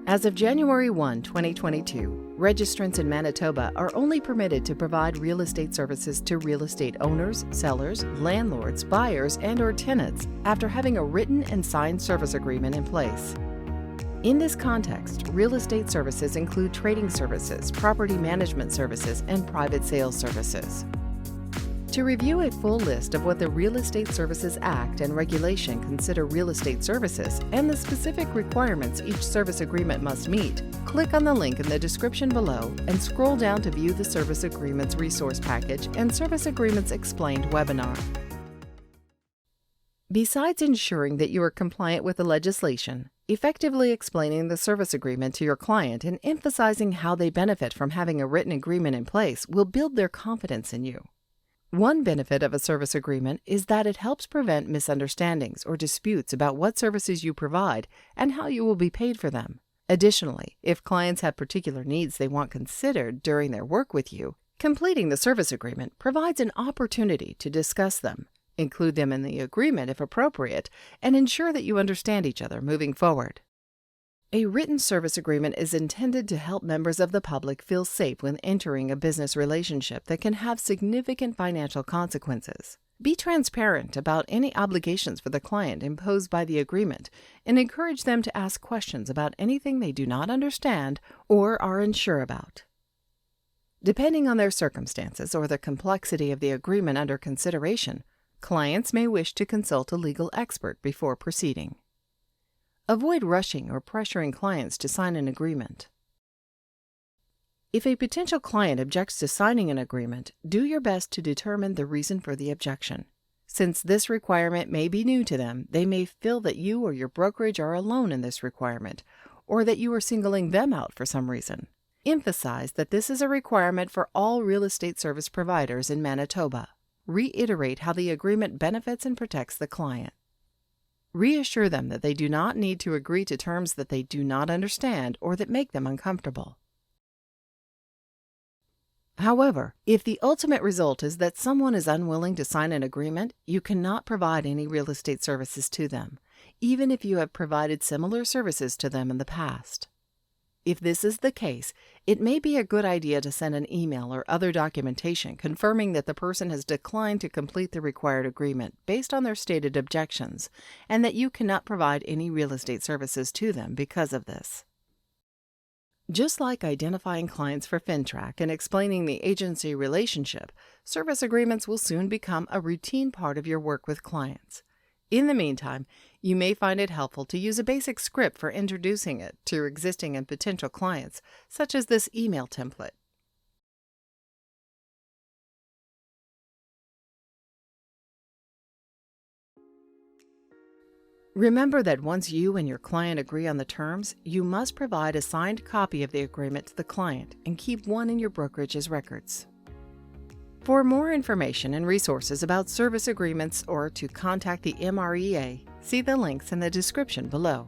As of January 1, 2022, registrants in Manitoba are only permitted to provide real estate services to real estate owners, sellers, landlords, buyers, and/or tenants after having a written and signed service agreement in place. In this context, real estate services include trading services, property management services, and private sales services. To review a full list of what the Real Estate Services Act and regulation consider real estate services and the specific requirements each service agreement must meet, click on the link in the description below and scroll down to view the Service Agreements Resource Package and Service Agreements Explained webinar. Besides ensuring that you are compliant with the legislation, effectively explaining the service agreement to your client and emphasizing how they benefit from having a written agreement in place will build their confidence in you. One benefit of a service agreement is that it helps prevent misunderstandings or disputes about what services you provide and how you will be paid for them. Additionally, if clients have particular needs they want considered during their work with you, completing the service agreement provides an opportunity to discuss them, include them in the agreement if appropriate, and ensure that you understand each other moving forward. A written service agreement is intended to help members of the public feel safe when entering a business relationship that can have significant financial consequences. Be transparent about any obligations for the client imposed by the agreement and encourage them to ask questions about anything they do not understand or are unsure about. Depending on their circumstances or the complexity of the agreement under consideration, clients may wish to consult a legal expert before proceeding. Avoid rushing or pressuring clients to sign an agreement. If a potential client objects to signing an agreement, do your best to determine the reason for the objection. Since this requirement may be new to them, they may feel that you or your brokerage are alone in this requirement, or that you are singling them out for some reason. Emphasize that this is a requirement for all real estate service providers in Manitoba. Reiterate how the agreement benefits and protects the client. Reassure them that they do not need to agree to terms that they do not understand or that make them uncomfortable. However, if the ultimate result is that someone is unwilling to sign an agreement, you cannot provide any real estate services to them, even if you have provided similar services to them in the past. If this is the case, it may be a good idea to send an email or other documentation confirming that the person has declined to complete the required agreement based on their stated objections, and that you cannot provide any real estate services to them because of this. Just like identifying clients for FinTrack and explaining the agency relationship, service agreements will soon become a routine part of your work with clients. In the meantime, you may find it helpful to use a basic script for introducing it to existing and potential clients, such as this email template. Remember that once you and your client agree on the terms, you must provide a signed copy of the agreement to the client and keep one in your brokerage's records. For more information and resources about service agreements or to contact the MREA, see the links in the description below.